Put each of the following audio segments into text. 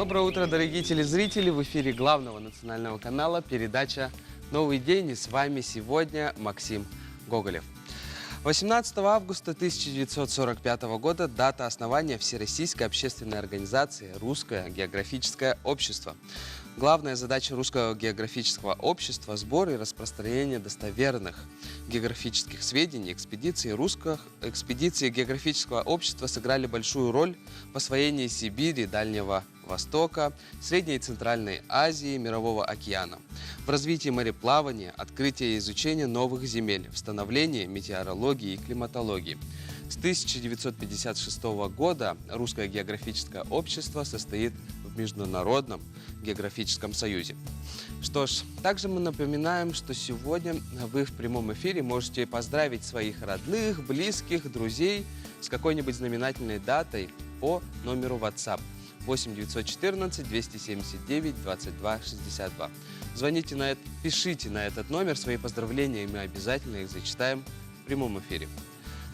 Доброе утро, дорогие телезрители! В эфире главного национального канала передача «Новый день». И с вами сегодня Максим Гоголев. 18 августа 1945 года – дата основания Всероссийской общественной организации «Русское географическое общество». Главная задача Русского географического общества – сбор и распространение достоверных географических сведений. Экспедиции географического общества сыграли большую роль в освоении Сибири, Дальнего Востока, Средней и Центральной Азии, Мирового океана, в развитии мореплавания, открытии и изучении новых земель, в становлении метеорологии и климатологии. С 1956 года Русское географическое общество состоит в Международном географическом союзе. Что ж, также мы напоминаем, что сегодня вы в прямом эфире можете поздравить своих родных, близких, друзей с какой-нибудь знаменательной датой по номеру WhatsApp 8 914 279 22 62. Звоните пишите на этот номер свои поздравления, и мы обязательно их зачитаем в прямом эфире.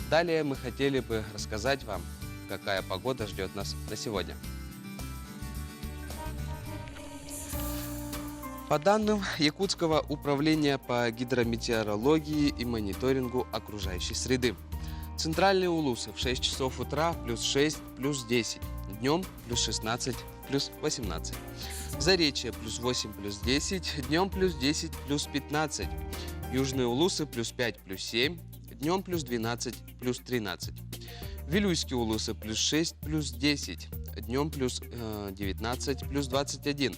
Далее мы хотели бы рассказать вам, какая погода ждет нас на сегодня. По данным Якутского управления по гидрометеорологии и мониторингу окружающей среды, центральные Улусы в 6 часов утра плюс 6, плюс 10, днем плюс 16, плюс 18. Заречье плюс 8, плюс 10, днем плюс 10, плюс 15. Южные Улусы плюс 5, плюс 7, днем плюс 12, плюс 13. Вилюйские Улусы плюс 6, плюс 10, днем плюс 19, плюс 21.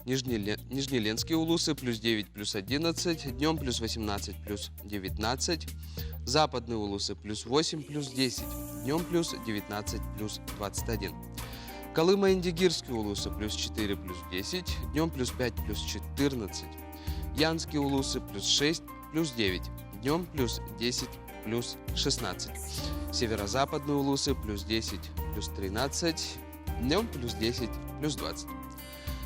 Нижнеленские Улусы плюс 9, плюс 11, днем плюс 18, плюс 19. Западные Улусы плюс 8, плюс 10, днем плюс 19, плюс 21. Колымо-Индигирские Улусы плюс 4, плюс 10, днем плюс 5, плюс 14. Янские Улусы плюс 6, плюс 9, днем плюс 10, плюс 16. Северо-западные Улусы плюс 10, плюс 13, днем плюс 10, плюс 20.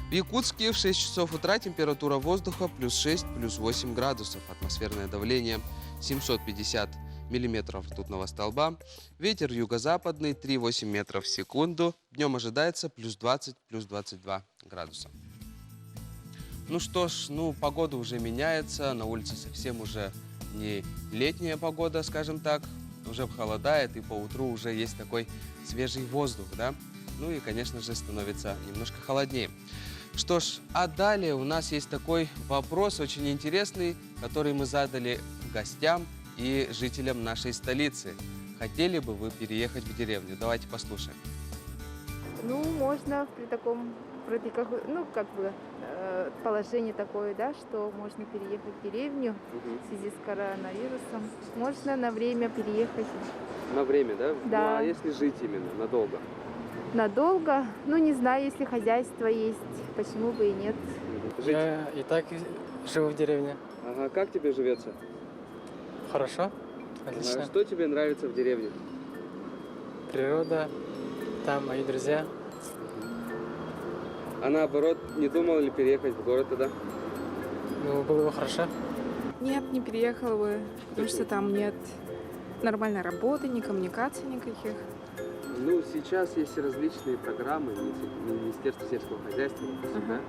В Якутске в 6 часов утра температура воздуха плюс 6, плюс 8 градусов, атмосферное давление 750 миллиметров ртутного столба, ветер юго-западный 3,8 метров в секунду, днем ожидается плюс 20, плюс 22 градуса. Ну что ж, погода уже меняется, на улице совсем уже не летняя погода, скажем так, уже холодает, и по утру уже есть такой свежий воздух, да? Ну и, конечно же, становится немножко холоднее. Что ж, а далее у нас есть такой вопрос очень интересный, который мы задали гостям и жителям нашей столицы. Хотели бы вы переехать в деревню? Давайте послушаем. Можно при таком, положении такое, да, что можно переехать в деревню в связи с коронавирусом. Можно на время переехать. На время, да? Да. Ну, а если жить именно, надолго? Надолго? Не знаю, если хозяйство есть, почему бы и нет. Жить? Я и так живу в деревне. Ага, как тебе живется? Хорошо, отлично. А что тебе нравится в деревне? Природа, там мои друзья. А наоборот, не думал ли переехать в город тогда? Было бы хорошо. Нет, не переехала бы, потому что там нет нормальной работы, ни коммуникаций никаких. Сейчас есть различные программы Министерства сельского хозяйства, допустим, да?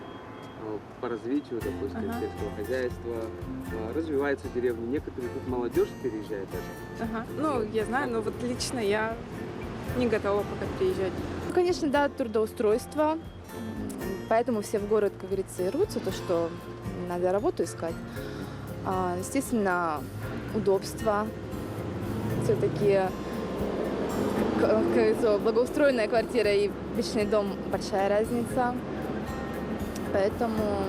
По развитию, допустим, сельского хозяйства. Развивается деревня. Некоторые тут молодежь переезжает даже. Я знаю, но лично я не готова пока переезжать. Конечно, да, трудоустройство. Поэтому все в город, как говорится, и рвутся, то, что надо работу искать. Естественно, удобство. Все-таки благоустроенная квартира и обычный дом – большая разница. Поэтому,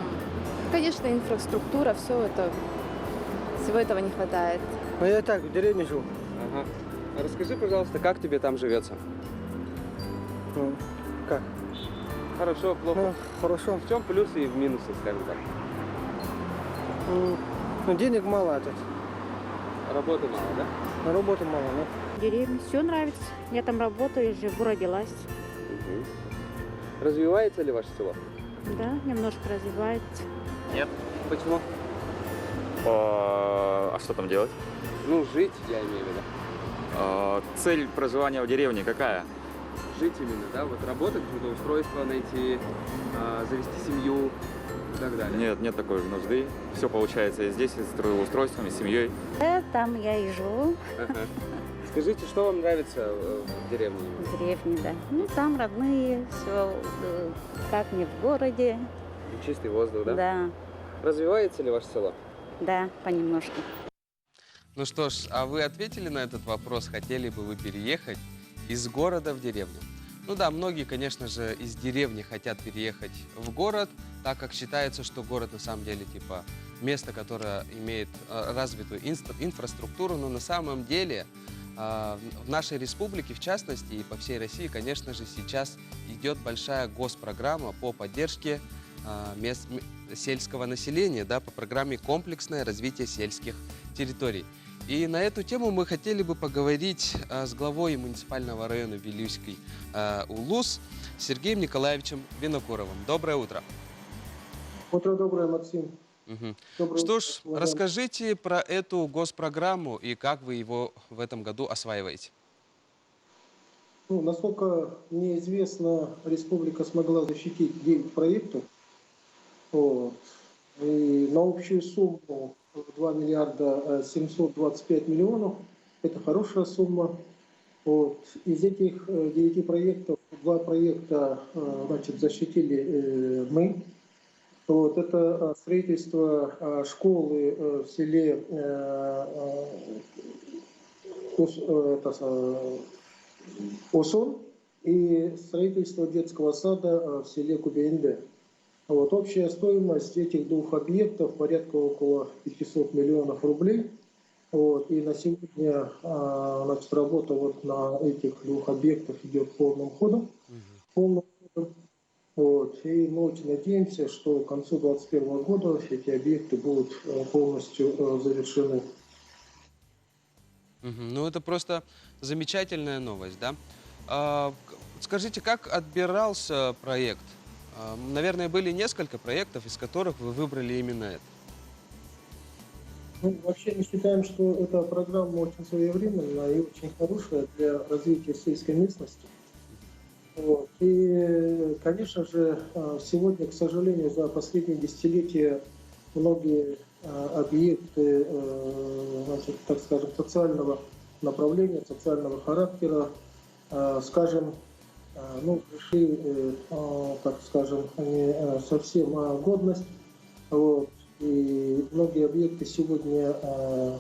конечно, инфраструктура, всего этого не хватает. Я и так в деревне живу. Ага. А расскажи, пожалуйста, как тебе там живется? Как? Хорошо, плохо? Хорошо. В чем плюсы и минусы, скажем так? Денег мало тут. Работы мало, да? Работы мало, да? В деревне все нравится. Я там работаю, живу, родилась. Развивается ли ваше село? Да, немножко развивается. Нет. Почему? А что там делать? Жить, я имею в виду. Цель проживания в деревне какая? жить именно, да? Вот работать, трудоустройство найти, завести семью и так далее. Нет, нет такой нужды. Все получается и здесь, и с трудоустройством, и с семьей. Там я и живу, Ага. Скажите, что вам нравится в деревне? в деревне, да. Ну, там родные, все как не в городе. Чистый воздух, да? Да, Развивается ли ваше село? да, понемножку. Ну что ж, а вы ответили на этот вопрос, хотели бы вы переехать из города в деревню? Ну да, многие, конечно же, из деревни хотят переехать в город, так как считается, что город на самом деле типа место, которое имеет развитую инфраструктуру, но на самом деле в нашей республике, в частности, и по всей России, конечно же, сейчас идет большая госпрограмма по поддержке сельского населения, да, по программе «Комплексное развитие сельских территорий». И на эту тему мы хотели бы поговорить с главой муниципального района Вилюйский УЛУС Сергеем Николаевичем Винокуровым. Доброе утро. Утро доброе, Максим. Мгм. Доброе Что утро, ж, уважаемые. расскажите про эту госпрограмму и как вы его в этом году осваиваете. Ну, насколько мне известно, республика смогла защитить 9 проектов. Вот. И на общую сумму 2 миллиарда 725 миллионов. Это хорошая сумма. Вот. Из этих 9 проектов 2 проекта значит, защитили мы. Вот. Это строительство школы в селе Осон и строительство детского сада в селе Кубейнде. Вот. Общая стоимость этих 2 объектов порядка около 500 миллионов рублей. Вот. И на сегодня значит, работа вот на этих 2 объектах идет полным ходом. Полным ходом. Вот. И мы очень надеемся, что к концу 2021 года эти объекты будут полностью завершены. Ну, это просто замечательная новость, да? Скажите, как отбирался проект? Наверное, были несколько проектов, из которых вы выбрали именно это. Ну, вообще мы считаем, что эта программа очень своевременная и очень хорошая для развития сельской местности. Вот. И, конечно же, сегодня, к сожалению, за последние десятилетия многие объекты, значит, так скажем, социального направления, социального характера, скажем, ну, пришли, так скажем, не совсем годность. Вот. И многие объекты сегодня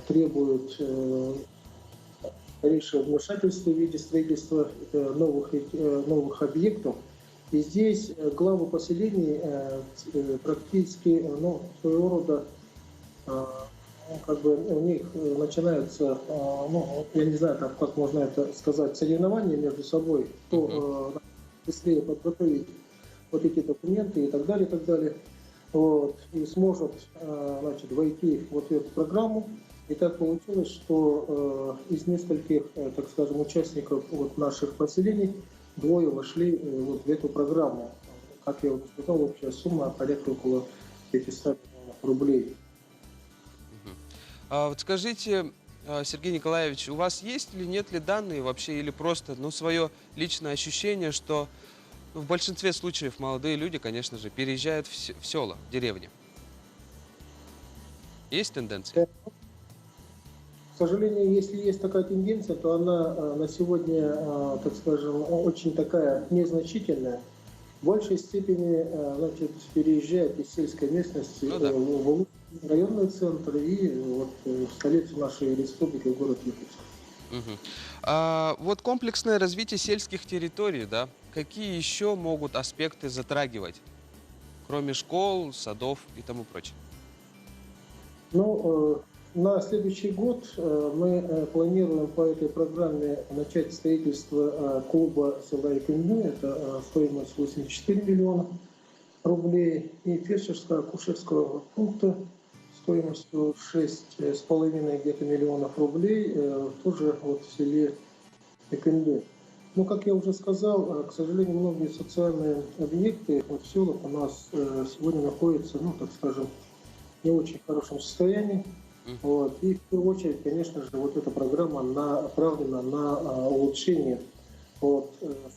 требуют скорейшего вмешательства в виде строительства новых объектов. И здесь главы поселений практически, ну, своего рода, как бы у них начинается, ну, я не знаю, как можно это сказать, соревнования между собой, кто быстрее подготовить вот эти документы и так далее, и так далее. Вот, и сможет, значит, войти вот в эту программу. И так получилось, что из нескольких, так скажем, участников вот наших поселений 2 вошли вот в эту программу. Как я уже сказал, общая сумма порядка около 500 миллионов рублей. Вот скажите, Сергей Николаевич, у вас есть или нет ли данные вообще, или просто, ну, свое личное ощущение, что в большинстве случаев молодые люди, конечно же, переезжают в села, в деревни? Есть тенденция? К сожалению, если есть такая тенденция, то она на сегодня, так скажем, очень такая незначительная. В большей степени, значит, переезжает из сельской местности в районный центр и вот в столицу нашей республики, город Вилюйск. Вот комплексное развитие сельских территорий, да, какие еще могут аспекты затрагивать, кроме школ, садов и тому прочее? Ну, на следующий год мы планируем по этой программе начать строительство клуба села Икынды. Это стоимость 84 миллиона рублей. И фельдшерско-акушерского пункта стоимостью 6,5 где-то миллионов рублей тоже вот в селе Икынды. Ну, как я уже сказал, к сожалению, многие социальные объекты вот в селах у нас сегодня находятся, ну, так скажем, в не очень хорошем состоянии. Вот. И в первую очередь, конечно же, вот эта программа направлена на улучшение от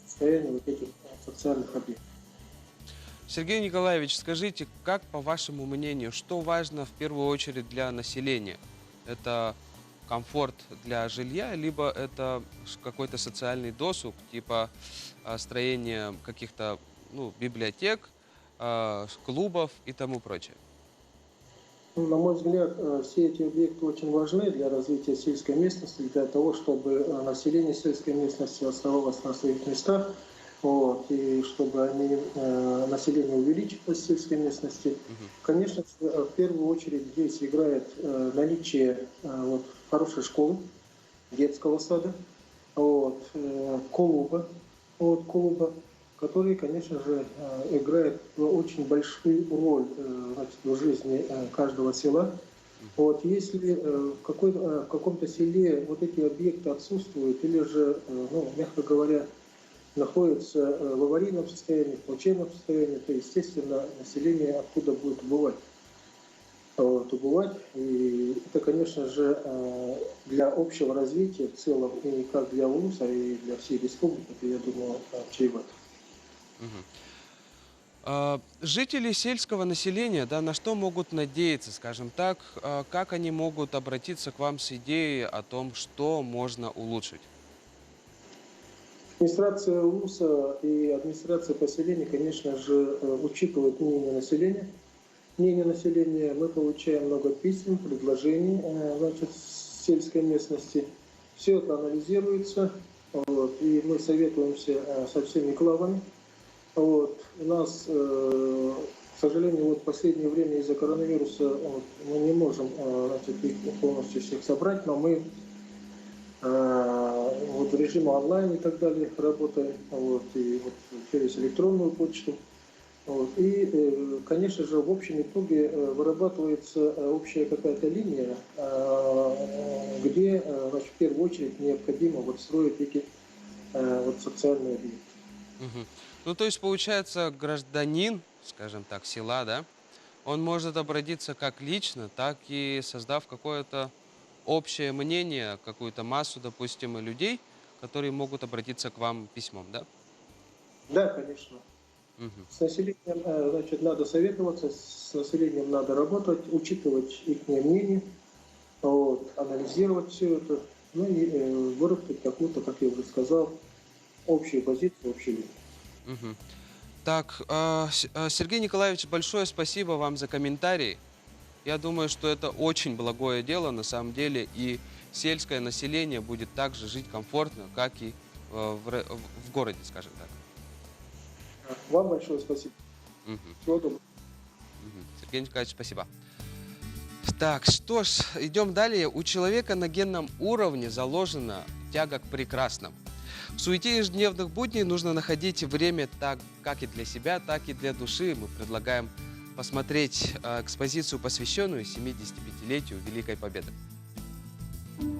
состояния вот этих социальных объектов. Сергей Николаевич, скажите, как, по вашему мнению, что важно в первую очередь для населения? Это комфорт для жилья, либо это какой-то социальный досуг, типа строение каких-то библиотек, клубов и тому прочее? Ну, на мой взгляд, все эти объекты очень важны для развития сельской местности, для того, чтобы население сельской местности оставалось на своих местах, вот, и чтобы население увеличилось в сельской местности. Конечно, в первую очередь здесь играет наличие хорошей школы, детского сада, клуба, который, конечно же, играет очень большую роль в жизни каждого села. Если в каком-то селе вот эти объекты отсутствуют или же, мягко говоря, находятся в аварийном состоянии, в плачевном состоянии, то, естественно, население оттуда будет убывать. И это, конечно же, для общего развития в целом, и как для Улуса, и для всей республики, это, я думаю, чревато. Жители сельского населения, на что могут надеяться, скажем так, как они могут обратиться к вам с идеей о том, что можно улучшить? Администрация Улуса и администрация поселения, конечно же, учитывают мнение населения. Мы получаем много писем, предложений с сельской местности. Все это анализируется, и мы советуемся со всеми главами. У нас, к сожалению, в последнее время из-за коронавируса мы не можем их полностью всех собрать, но мы в режиме онлайн и так далее работаем, и через электронную почту. И, конечно же, в общем итоге вырабатывается общая какая-то линия, где в первую очередь необходимо строить эти социальные объекты. То есть, получается, гражданин, скажем так, села, он может обратиться как лично, так и создав какое-то общее мнение, какую-то массу, допустим, людей, которые могут обратиться к вам письмом, да? Да, конечно. С населением, надо советоваться, с населением надо работать, учитывать их мнение, анализировать все это, и выработать какую-то, как я уже сказал, общую позицию, общую линию. Так, Сергей Николаевич, большое спасибо вам за комментарии. Я думаю, что это очень благое дело на самом деле, и сельское население будет также жить комфортно, как и в городе, скажем так. Вам большое спасибо. Всего доброго. Сергей Николаевич, спасибо. Так, что ж, идем далее. У человека на генном уровне заложена тяга к прекрасному. В суете ежедневных будней нужно находить время так, как и для себя, так и для души. Мы предлагаем посмотреть экспозицию, посвященную 75-летию Великой Победы.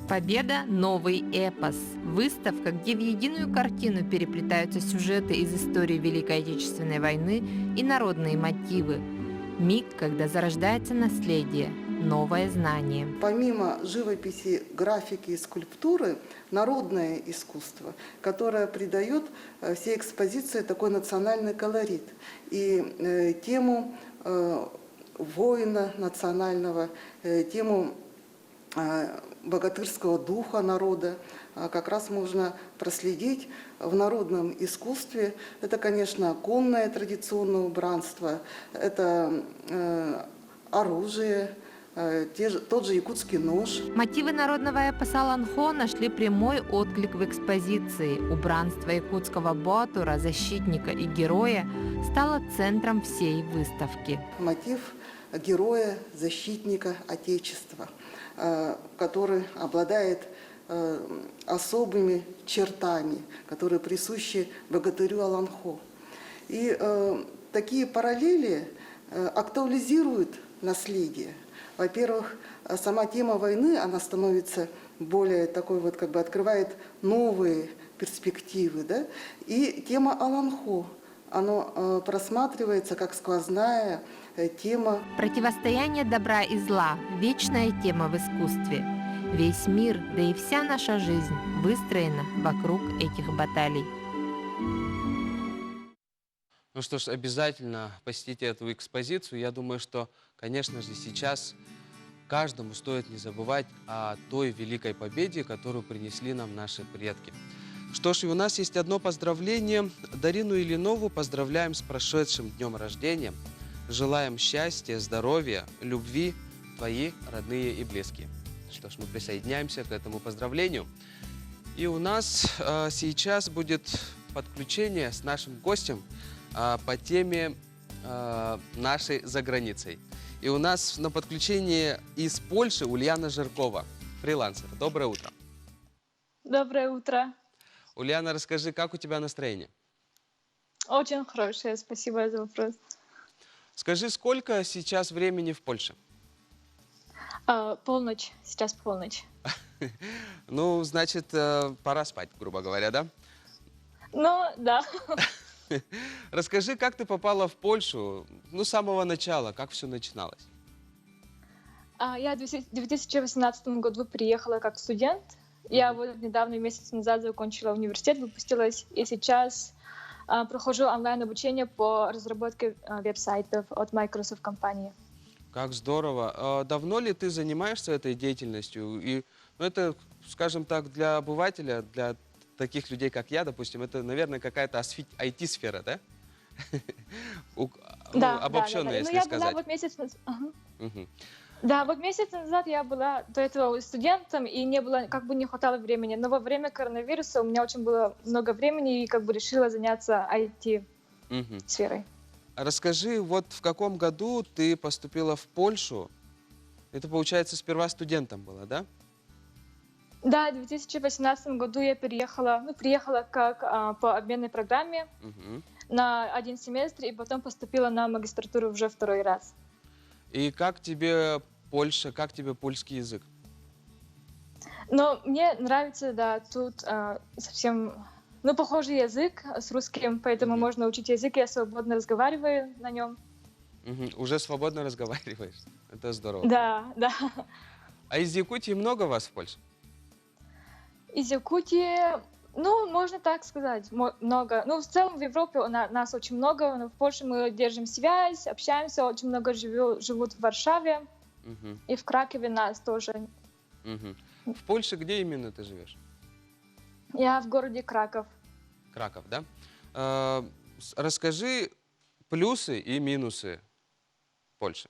«Победа. Новый эпос». Выставка, где в единую картину переплетаются сюжеты из истории Великой Отечественной войны и народные мотивы. Миг, когда зарождается наследие, новое знание. Помимо живописи, графики и скульптуры, народное искусство, которое придает всей экспозиции такой национальный колорит. И тему воина национального, тему богатырского духа народа как раз можно проследить в народном искусстве. Это, конечно, конное традиционное убранство, это оружие, тот же якутский нож. Мотивы народного эпоса Аланхо нашли прямой отклик в экспозиции. Убранство якутского буатура, защитника и героя стало центром всей выставки. Мотив героя, защитника Отечества, который обладает особыми чертами, которые присущи богатырю Аланхо. И такие параллели актуализируют наследие. Во-первых, сама тема войны, она становится более такой открывает новые перспективы, да? И тема Аланхо, она просматривается как сквозная тема. Противостояние добра и зла – вечная тема в искусстве. Весь мир, да и вся наша жизнь выстроена вокруг этих баталий. Ну что ж, обязательно посетите эту экспозицию. Я думаю, что, конечно же, сейчас каждому стоит не забывать о той великой победе, которую принесли нам наши предки. Что ж, и у нас есть одно поздравление. Дарину Ильинову поздравляем с прошедшим днем рождения. Желаем счастья, здоровья, любви, твои родные и близкие. Что ж, мы присоединяемся к этому поздравлению. И у нас сейчас будет подключение с нашим гостем по теме нашей за границей. И у нас на подключении из Польши Ульяна Жиркова, фрилансер. Доброе утро. Доброе утро. Ульяна, расскажи, как у тебя настроение? Очень хорошее, спасибо за вопрос. Скажи, сколько сейчас времени в Польше? Полночь, сейчас полночь. Ну, значит, пора спать, грубо говоря, да? Ну, да. Расскажи, как ты попала в Польшу, ну, с самого начала, как все начиналось? Я в 2018 году приехала как студент. Я вот недавно, месяц назад, закончила университет, выпустилась, и сейчас прохожу онлайн-обучение по разработке веб-сайтов от Microsoft компании. Как здорово. Давно ли ты занимаешься этой деятельностью? И ну, это, скажем так, для обывателя, для таких людей, как я, допустим, это, наверное, какая-то IT-сфера, да? Да, обобщенно, да. если Ну, я сказать. была вот месяц назад. Да, вот месяц назад я была до этого студентом, и не было, как бы не хватало времени. Но во время коронавируса у меня очень было много времени, и как бы решила заняться IT-сферой. Расскажи, вот в каком году ты поступила в Польшу? Это, получается, сперва студентом было, да? Да, в 2018 году я приехала как по обменной программе на 1 семестр, и потом поступила на магистратуру уже 2-й раз. И как тебе Польша, как тебе польский язык? Но мне нравится, да, тут совсем, похожий язык с русским, поэтому можно учить язык, я свободно разговариваю на нем. Уже свободно разговариваешь? Это здорово. Да, да. А из Якутии много вас в Польше? Из Якутии, можно так сказать, много. В целом в Европе нас очень много, но в Польше мы держим связь, общаемся, очень много живут в Варшаве, и в Кракове нас тоже. В Польше где именно ты живешь? Я в городе Краков. Краков, да? Расскажи плюсы и минусы Польши.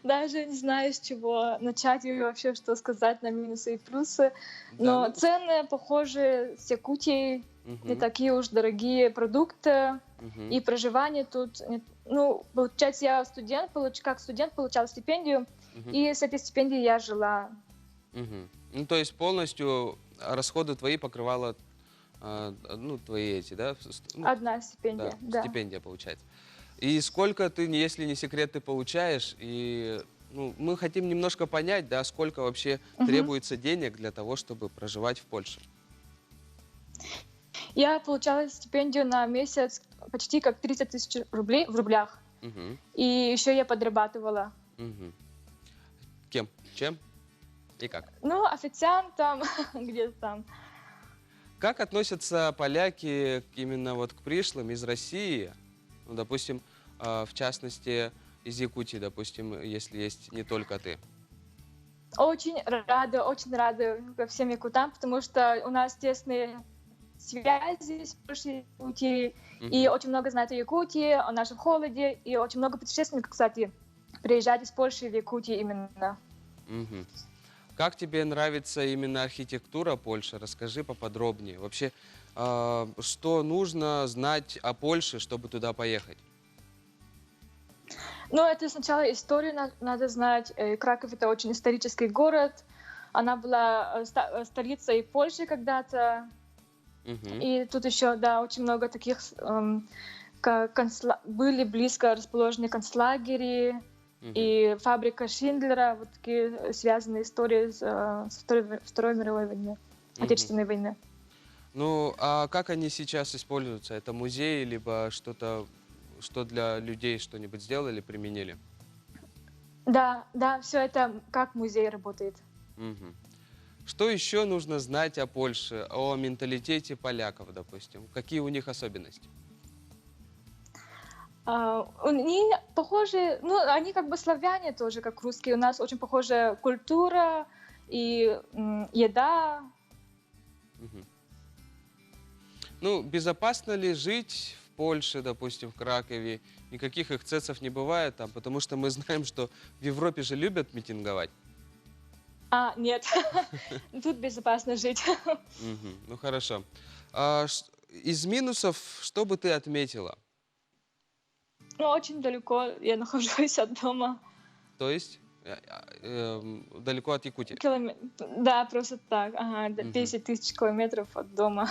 Даже не знаю, с чего начать и вообще, что сказать на минусы и плюсы. Но цены похожи с Якутией, не такие уж дорогие продукты, и проживание тут... получается, я как студент получала стипендию, и с этой стипендией я жила. Ну, то есть полностью расходы твои покрывала, твои эти, да? Одна стипендия, да. Стипендия получается. И сколько ты, если не секрет, ты получаешь? И мы хотим немножко понять, да, сколько вообще требуется денег для того, чтобы проживать в Польше. Я получала стипендию на месяц почти как 30 000 рублей в рублях. И еще я подрабатывала. Кем? Чем? И как? Официантом, где-то там. Как относятся поляки именно вот к пришлым из России? Допустим, в частности, из Якутии, допустим, если есть не только ты. Очень рада ко всем якутам, потому что у нас тесные связи с Польшей, Якутией, и очень много знают о Якутии, о нашем холоде, и очень много путешественников, кстати, приезжают из Польши в Якутию именно. Как тебе нравится именно архитектура Польши? Расскажи поподробнее. Вообще, что нужно знать о Польше, чтобы туда поехать? Это сначала историю надо знать. Краков — это очень исторический город. Она была столицей Польши когда-то. И тут еще, да, очень много таких были близко расположены концлагеря и фабрика Шиндлера, вот такие связанные истории с Второй мировой войной, Отечественной войны. А как они сейчас используются? Это музей, либо что-то, что для людей что-нибудь сделали, применили? Да, да, все это как музей работает. Мгм. Что еще нужно знать о Польше, о менталитете поляков, допустим? Какие у них особенности? Они похожи, ну, они как бы славяне тоже, как русские. У нас очень похожая культура и еда. Мгм. Ну, безопасно ли жить в Польше, допустим, в Кракове? Никаких эксцессов не бывает там, потому что мы знаем, что в Европе же любят митинговать. Нет, тут безопасно жить. Мгм. Ну, хорошо. Из минусов, что бы ты отметила? Ну, очень далеко я нахожусь от дома. То есть далеко от Якутии? Да, просто так. Ага, Мгм. 10 тысяч километров от дома.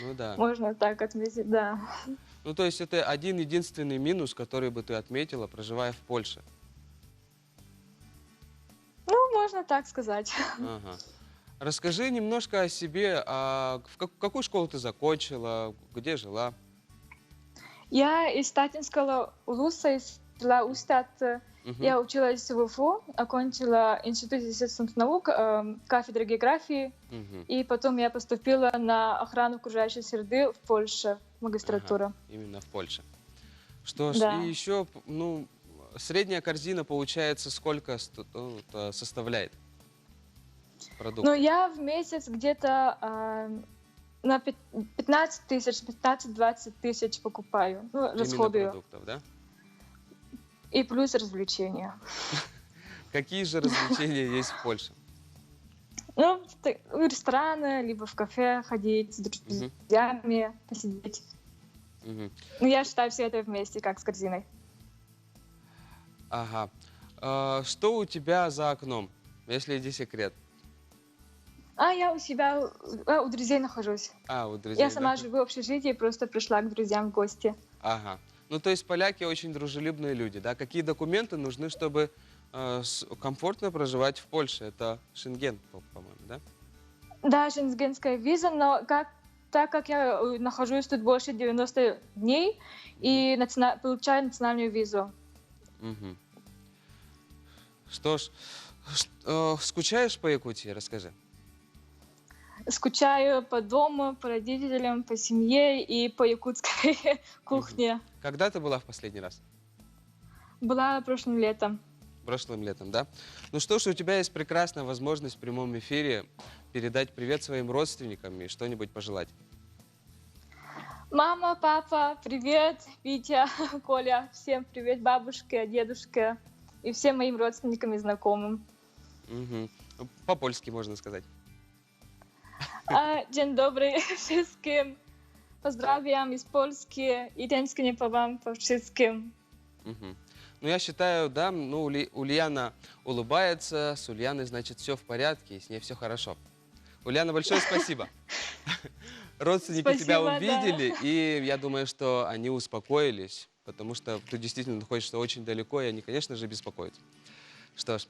Ну да. Можно так отметить, да. Ну, то есть это один единственный минус, который бы ты отметила, проживая в Польше. Ну, можно так сказать. Ага. Расскажи немножко о себе. Какую школу ты закончила, где жила? Я из Татинского улуса, из села Устат. Мгм. Я училась в УФУ, окончила Институт естественных наук, кафедру географии, Мгм. и потом я поступила на охрану окружающей среды в Польше, магистратура. Именно в Польше. Что ж, Да. и еще, ну, средняя корзина, получается, сколько составляет продукт? Но я в месяц где-то на 15 тысяч, 15-20 тысяч покупаю, ну, Именно расходую. продуктов, да? И плюс развлечения. Какие же развлечения есть в Польше? Ну, в рестораны, либо в кафе ходить с друзьями, посидеть. Мгм. Ну, я считаю все это вместе, как с корзиной. Ага. Что у тебя за окном, если не секрет? Я у себя, у друзей нахожусь. У друзей, Я сама да? живу в общежитии, просто пришла к друзьям в гости. Ага. Ну, то есть поляки очень дружелюбные люди, да? Какие документы нужны, чтобы комфортно проживать в Польше? Это Шенген, по-моему, да? Да, шенгенская виза, но так как я нахожусь тут больше 90 дней и получаю национальную визу. Мгм. Что ж, скучаешь по Якутии? Расскажи. Скучаю по дому, по родителям, по семье и по якутской кухне. Когда ты была в последний раз? Была прошлым летом. Прошлым летом, да? Ну что ж, у тебя есть прекрасная возможность в прямом эфире передать привет своим родственникам и что-нибудь пожелать. Мама, папа, привет, Витя, Коля, всем привет, бабушке, дедушке и всем моим родственникам и знакомым. Мгм. По-польски можно сказать. Dzień dobry wszystkim. Pozdrawiam из Польски и тęsknię по вам, по wszystkim. Мгм. Ну, я считаю, да, ну, Ульяна улыбается, с Ульяной, значит, все в порядке, и с ней все хорошо. Ульяна, большое спасибо. Родственники тебя Спасибо, да. увидели, и я думаю, что они успокоились, потому что ты действительно находишься очень далеко, и они, конечно же, беспокоятся. Что ж,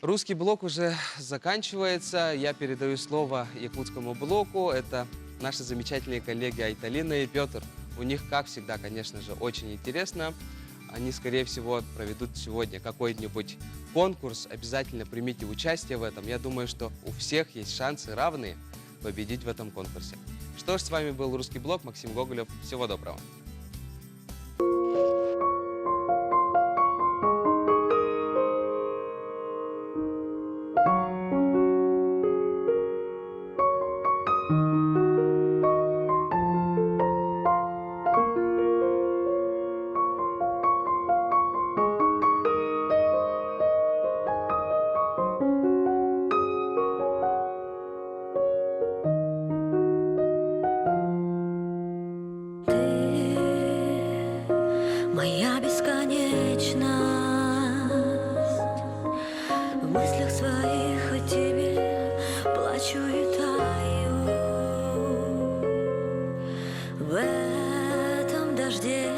русский блок уже заканчивается. Я передаю слово якутскому блоку. Это наши замечательные коллеги Айталина и Петр. У них, как всегда, конечно же, очень интересно. Они, скорее всего, проведут сегодня какой-нибудь конкурс. Обязательно примите участие в этом. Я думаю, что у всех есть шансы равные победить в этом конкурсе. Что ж, с вами был Русский блок, Максим Гоголев. Всего доброго. Моя бесконечность в мыслях своих о тебе плачу и таю. В этом дожде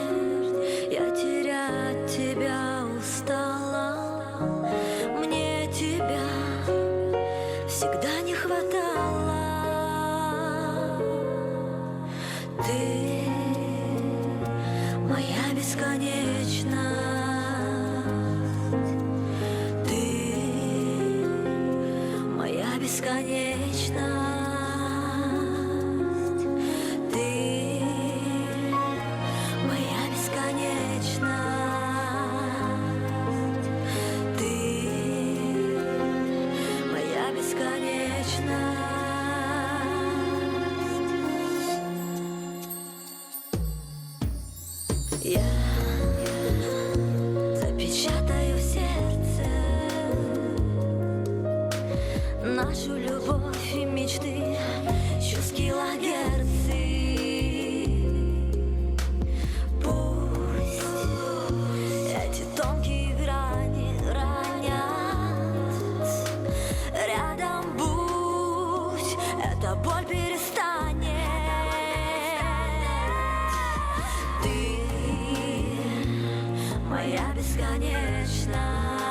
я терять тебя устала. Мне тебя всегда не хватало. Ты моя бесконечность, Я запечатаю в сердце нашу любовь и мечты, чувств килогерцы. Пусть эти тонкие грани ранят, рядом будь, эта боль перестанет. Ты моя бесконечная